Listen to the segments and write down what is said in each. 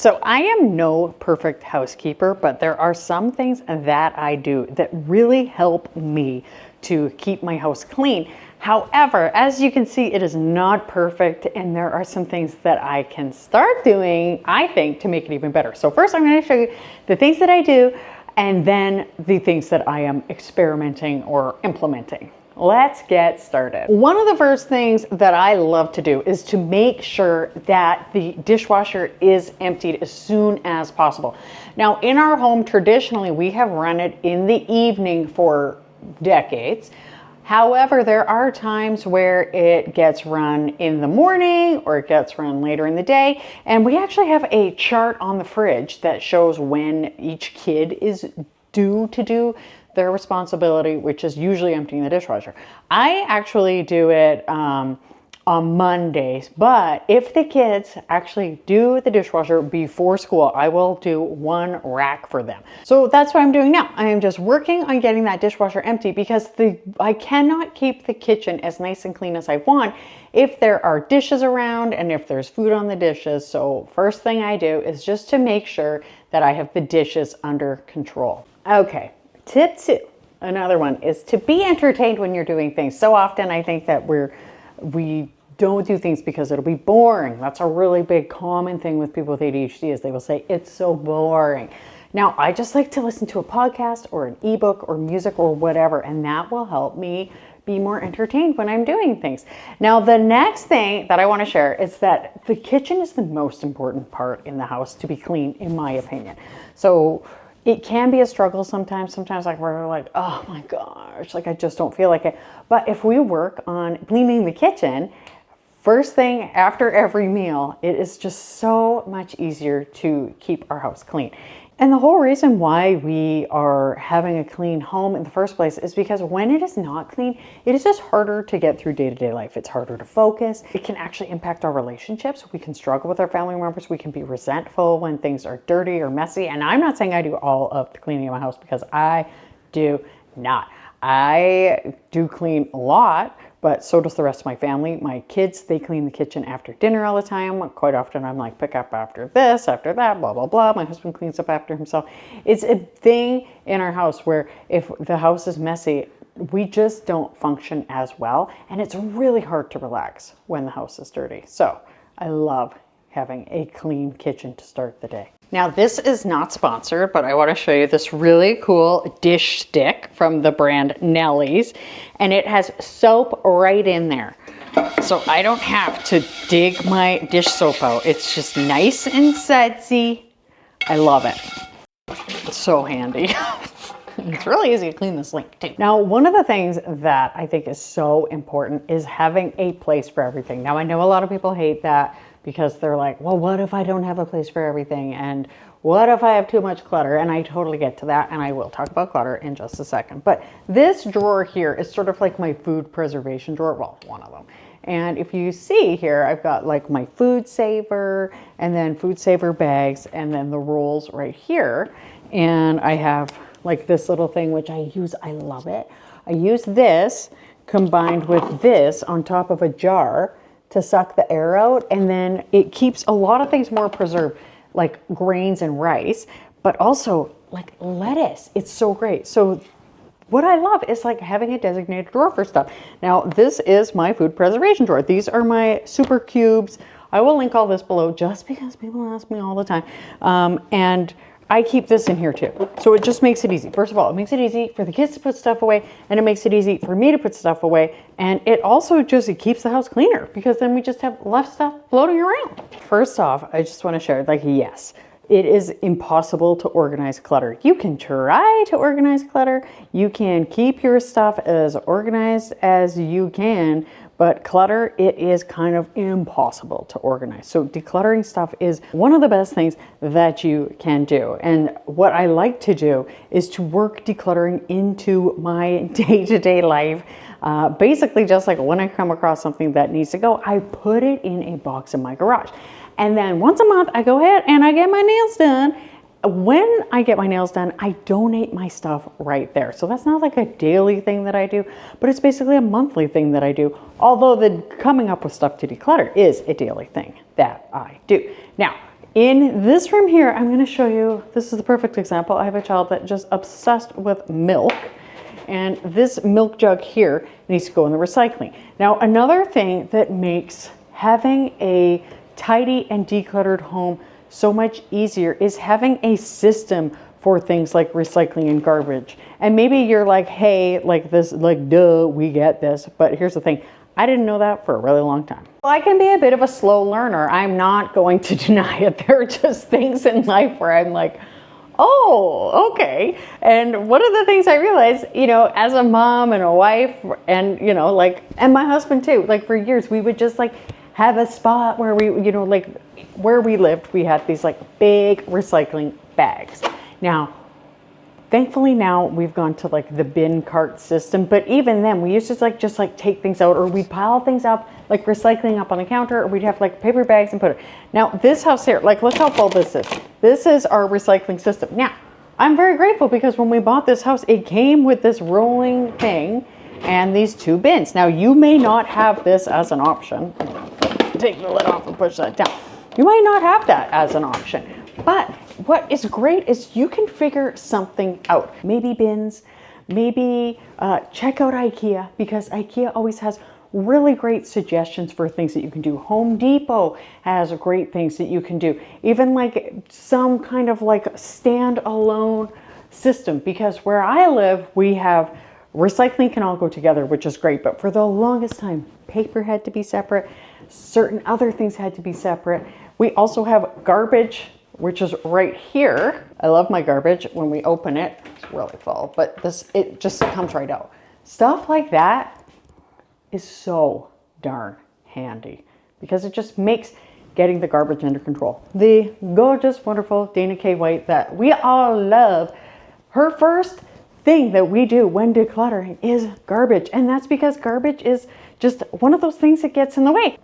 So I am no perfect housekeeper, but there are some things that I do that really help me to keep my house clean. However, as you can see, it is not perfect, and there are some things that I can start doing, I think, to make it even better. So first I'm going to show you the things that I do, and then the things that I am experimenting or implementing. Let's get started. One of the first things that I love to do is to make sure that the dishwasher is emptied as soon as possible. Now, in our home, traditionally, we have run it in the evening for decades. However, there are times where it gets run in the morning or it gets run later in the day. And we actually have a chart on the fridge that shows when each kid is due to do their responsibility, which is usually emptying the dishwasher. I actually do it on Mondays, but if the kids actually do the dishwasher before school, I will do one rack for them. So that's what I'm doing now. I am just working on getting that dishwasher empty because I cannot keep the kitchen as nice and clean as I want if there are dishes around and if there's food on the dishes. So first thing I do is just to make sure that I have the dishes under control. Okay. Tip 2, another one, is to be entertained when you're doing things. So often I think that we don't do things because it'll be boring. That's a really big common thing with people with ADHD is they will say, it's so boring. Now, I just like to listen to a podcast or an ebook or music or whatever, and that will help me be more entertained when I'm doing things. Now, the next thing that I want to share is that the kitchen is the most important part in the house to be clean, in my opinion. So it can be a struggle sometimes. Sometimes like we're like, oh my gosh, like I just don't feel like it. But if we work on cleaning the kitchen, first thing after every meal, it is just so much easier to keep our house clean. And the whole reason why we are having a clean home in the first place is because when it is not clean, it is just harder to get through day-to-day life. It's harder to focus. It can actually impact our relationships. We can struggle with our family members. We can be resentful when things are dirty or messy. And I'm not saying I do all of the cleaning of my house because I do not. I do clean a lot, but so does the rest of my family. My kids, they clean the kitchen after dinner all the time. Quite often I'm like, pick up after this, after that, blah, blah, blah. My husband cleans up after himself. It's a thing in our house where if the house is messy, we just don't function as well. And it's really hard to relax when the house is dirty. So I love having a clean kitchen to start the day. Now, this is not sponsored, but I want to show you this really cool dish stick from the brand Nellie's, and it has soap right in there. So I don't have to dig my dish soap out. It's just nice and sudsy. I love it. It's so handy. It's really easy to clean the sink too. Now, one of the things that I think is so important is having a place for everything. Now, I know a lot of people hate that because they're like, well, what if I don't have a place for everything? And what if I have too much clutter? And I totally get to that, and I will talk about clutter in just a second. But this drawer here is sort of like my food preservation drawer. Well, one of them. And if you see here, I've got like my food saver and then food saver bags and then the rolls right here. And I have like this little thing, which I use. I love it. I use this combined with this on top of a jar to suck the air out, and then it keeps a lot of things more preserved, like grains and rice, but also like lettuce. It's so great. So what I love is like having a designated drawer for stuff. Now, this is my food preservation drawer. These are my super cubes. I will link all this below just because people ask me all the time. And I keep this in here too. So it just makes it easy. First of all, it makes it easy for the kids to put stuff away, and it makes it easy for me to put stuff away. And it also just, it keeps the house cleaner because then we just have less stuff floating around. First off, I just want to share, like, yes, it is impossible to organize clutter. You can try to organize clutter. You can keep your stuff as organized as you can, but clutter, it is kind of impossible to organize. So decluttering stuff is one of the best things that you can do. And what I like to do is to work decluttering into my day-to-day life. Basically, just like when I come across something that needs to go, I put it in a box in my garage. And then once a month, I go ahead and I get my nails done. When I get my nails done, I donate my stuff right there. So that's not like a daily thing that I do, but it's basically a monthly thing that I do. Although the coming up with stuff to declutter is a daily thing that I do. Now, In this room here, I'm going to show you, this is the perfect example. I have a child that just obsessed with milk, and this milk jug here needs to go in the recycling. Now, another thing that makes having a tidy and decluttered home so much easier is having a system for things like recycling and garbage. And maybe you're like, hey, like this, like, duh, we get this. But here's the thing. I didn't know that for a really long time. Well, I can be a bit of a slow learner. I'm not going to deny it. There are just things in life where I'm like, oh, okay. And one of the things I realized, you know, as a mom and a wife and, you know, like, and my husband too, like for years, we would just like have a spot where we, you know, like where we lived, we had these like big recycling bags. Now, thankfully now we've gone to like the bin cart system, but even then we used to just take things out, or we'd pile things up, like recycling up on the counter, or we'd have like paper bags and put it. Now this house here, like look how full this is. This is our recycling system. Now, I'm very grateful because when we bought this house, it came with this rolling thing and these 2 bins. Now you may not have this as an option. Take the lid off and push that down. You might not have that as an option, but what is great is you can figure something out. Maybe bins, maybe check out IKEA, because IKEA always has really great suggestions for things that you can do. Home Depot has great things that you can do. Even like some kind of like standalone system, because where I live, we have recycling can all go together, which is great. But for the longest time, paper had to be separate. Certain other things had to be separate. We also have garbage, which is right here. I love my garbage. When we open it, it's really full, but it just comes right out. Stuff like that is so darn handy because it just makes getting the garbage under control. The gorgeous, wonderful Dana K. White that we all love, her first thing that we do when decluttering is garbage. And that's because garbage is just one of those things that gets in the way.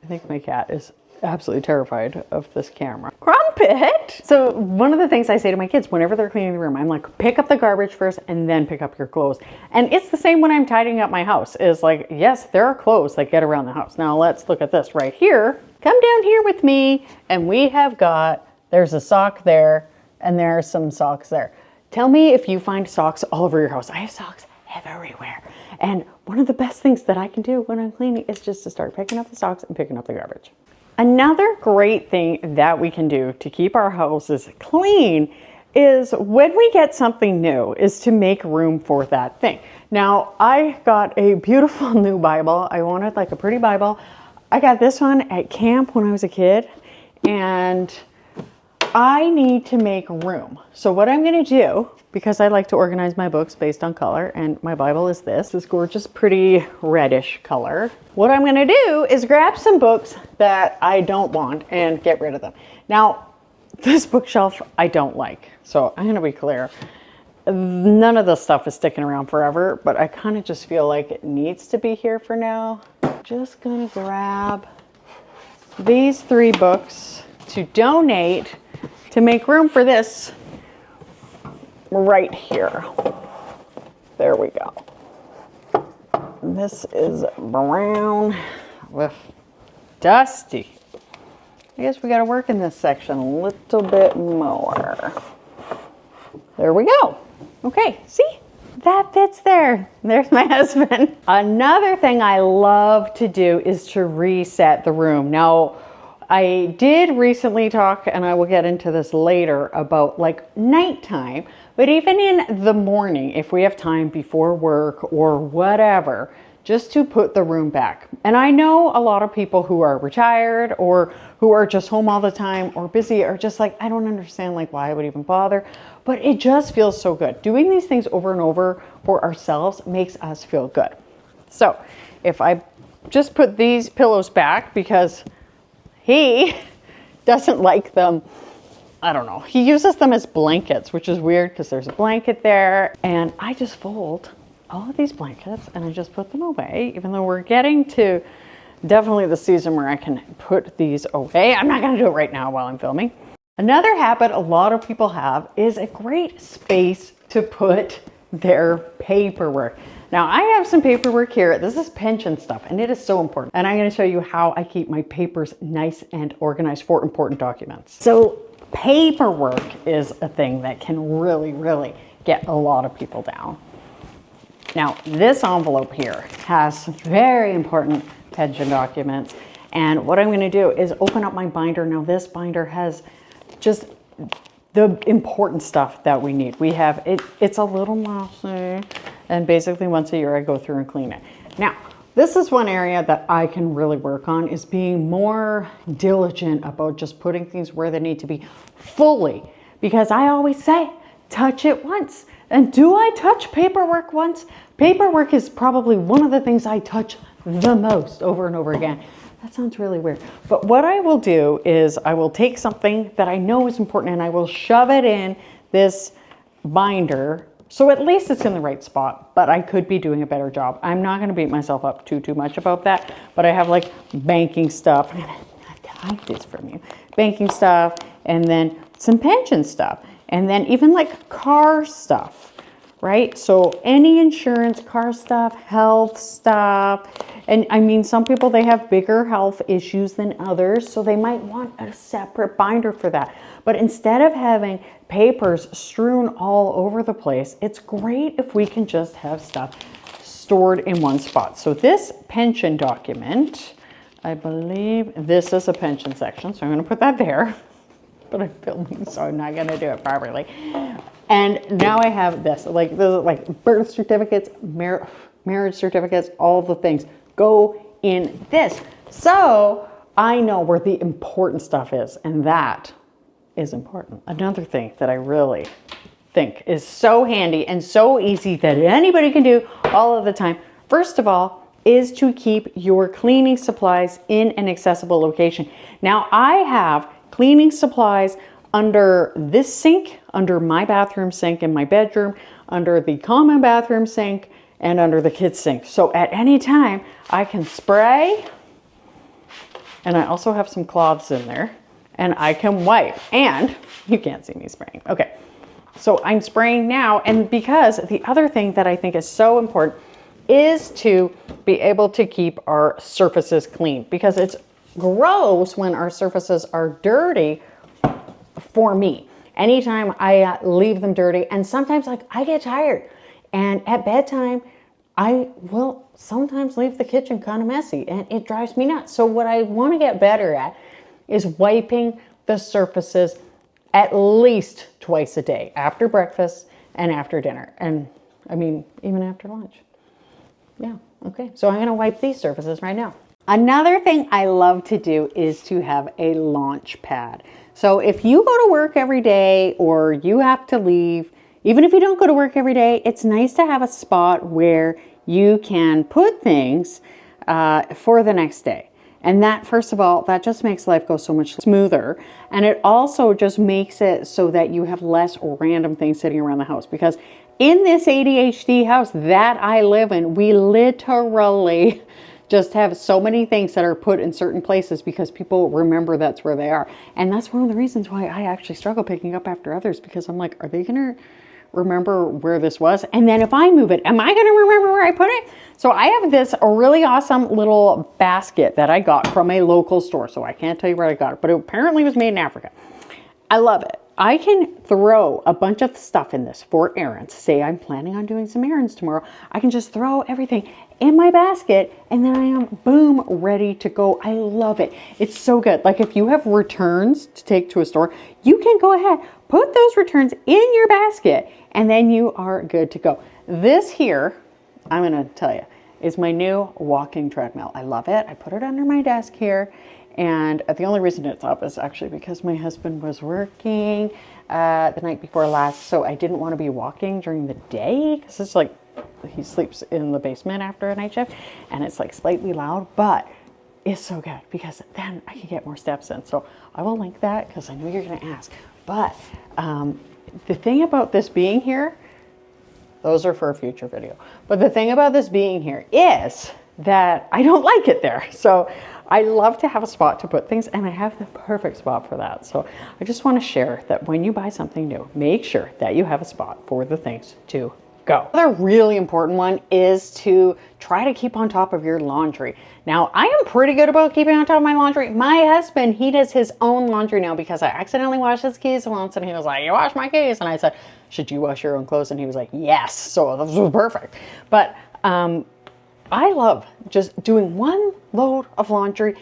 I think my cat is absolutely terrified of this camera. Crumpet! So one of the things I say to my kids whenever they're cleaning the room, I'm like, pick up the garbage first and then pick up your clothes. And it's the same when I'm tidying up my house. Is like, yes, there are clothes that get around the house. Now let's look at this right here. Come down here with me. And we have got, there's a sock there and there are some socks there. Tell me if you find socks all over your house. I have socks everywhere. And one of the best things that I can do when I'm cleaning is just to start picking up the socks and picking up the garbage. Another great thing that we can do to keep our houses clean is when we get something new is to make room for that thing. Now, I got a beautiful new Bible. I wanted like a pretty Bible. I got this one at camp when I was a kid, and I need to make room. So what I'm going to do, because I like to organize my books based on color, and my Bible is this gorgeous, pretty reddish color. What I'm going to do is grab some books that I don't want and get rid of them. Now, this bookshelf I don't like. So I'm going to be clear. None of this stuff is sticking around forever, but I kind of just feel like it needs to be here for now. Just going to grab these 3 books to donate to make room for this right here. There we go. This is brown with dusty. I guess we got to work in this section a little bit more. There we go. Okay, see? That fits there. There's my husband. Another thing I love to do is to reset the room. Now, I did recently talk, and I will get into this later, about like nighttime, but even in the morning, if we have time before work or whatever, just to put the room back. And I know a lot of people who are retired or who are just home all the time or busy are just like, I don't understand like why I would even bother, but it just feels so good. Doing these things over and over for ourselves makes us feel good. So if I just put these pillows back because he doesn't like them, I don't know. He uses them as blankets, which is weird because there's a blanket there, and I just fold all of these blankets and I just put them away, even though we're getting to definitely the season where I can put these away. I'm not going to do it right now while I'm filming. Another habit a lot of people have is a great space to put their paperwork. Now I have some paperwork here. This is pension stuff and it is so important. And I'm going to show you how I keep my papers nice and organized for important documents. So paperwork is a thing that can really, really get a lot of people down. Now this envelope here has some very important pension documents. And what I'm going to do is open up my binder. Now this binder has just the important stuff that we need. We have it, it's a little messy, and basically once a year I go through and clean it. Now, this is one area that I can really work on, is being more diligent about just putting things where they need to be fully, because I always say, touch it once. And do I touch paperwork once? Paperwork is probably one of the things I touch the most over and over again. That sounds really weird. But what I will do is I will take something that I know is important and I will shove it in this binder. So at least it's in the right spot, but I could be doing a better job. I'm not gonna beat myself up too much about that, but I have like banking stuff. I'm gonna hide this from you. Banking stuff, and then some pension stuff, and then even like car stuff, right? So any insurance, car stuff, health stuff. And I mean, some people, they have bigger health issues than others, so they might want a separate binder for that. But instead of having papers strewn all over the place, it's great if we can just have stuff stored in one spot. So this pension document, I believe this is a pension section, so I'm gonna put that there. But I'm filming, so I'm not gonna do it properly. And now I have this, like birth certificates, marriage certificates, all the things go in this. So I know where the important stuff is, and that is important. Another thing that I really think is so handy and so easy that anybody can do all of the time, first of all, is to keep your cleaning supplies in an accessible location. Now I have cleaning supplies under this sink, under my bathroom sink in my bedroom, under the common bathroom sink, and under the kids' sink. So at any time I can spray, and I also have some cloths in there, and I can wipe, and you can't see me spraying. Okay, so I'm spraying now, and because the other thing that I think is so important is to be able to keep our surfaces clean, because it's gross when our surfaces are dirty for me. Anytime I leave them dirty, and sometimes like I get tired, and at bedtime I will sometimes leave the kitchen kind of messy, and it drives me nuts. So what I want to get better at is wiping the surfaces at least twice a day, after breakfast and after dinner. And I mean, even after lunch. Yeah, okay. So I'm gonna wipe these surfaces right now. Another thing I love to do is to have a launch pad. So if you go to work every day, or you have to leave, even if you don't go to work every day, it's nice to have a spot where you can put things for the next day. And that, first of all, that just makes life go so much smoother. And it also just makes it so that you have less random things sitting around the house. Because in this ADHD house that I live in, we literally just have so many things that are put in certain places because people remember that's where they are. And that's one of the reasons why I actually struggle picking up after others, because I'm like, are they gonna remember where this was? And then if I move it, am I gonna remember where I put it? So I have this really awesome little basket that I got from a local store. So I can't tell you where I got it, but it apparently was made in Africa. I love it. I can throw a bunch of stuff in this for errands. Say I'm planning on doing some errands tomorrow. I can just throw everything in my basket, and then I am, boom, ready to go. I love it. It's so good. Like if you have returns to take to a store, you can go ahead, put those returns in your basket, and then you are good to go. This here, I'm gonna tell you, is my new walking treadmill. I love it. I put it under my desk here. And the only reason it's up is actually because my husband was working the night before last, so I didn't want to be walking during the day, because it's like he sleeps in the basement after a night shift, and it's like slightly loud, but it's so good because then I can get more steps in. So I will link that because I know you're going to ask. But the thing about this being here, those are for a future video. But the thing about this being here is that I don't like it there. So I love to have a spot to put things, and I have the perfect spot for that. So I just want to share that when you buy something new, make sure that you have a spot for the things to go. Another really important one is to try to keep on top of your laundry. Now, I am pretty good about keeping on top of my laundry. My husband, he does his own laundry now because I accidentally washed his keys once and he was like, you washed my keys. And I said, should you wash your own clothes? And he was like, yes. So this was perfect. But I love just doing one load of laundry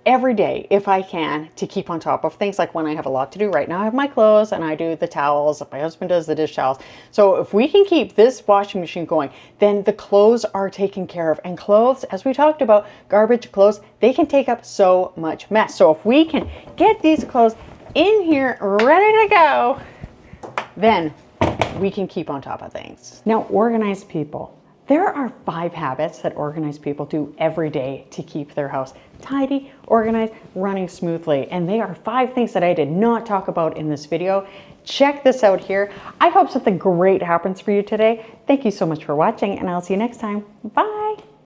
every day if I can to keep on top of things. Like when I have a lot to do right now, I have my clothes and I do the towels. My husband does the dish towels. So if we can keep this washing machine going, then the clothes are taken care of. And clothes, as we talked about, garbage clothes, they can take up so much mess. So if we can get these clothes in here ready to go, then we can keep on top of things. Now, organized people. There are 5 habits that organized people do every day to keep their house tidy, organized, running smoothly. And they are 5 things that I did not talk about in this video. Check this out here. I hope something great happens for you today. Thank you so much for watching, and I'll see you next time. Bye.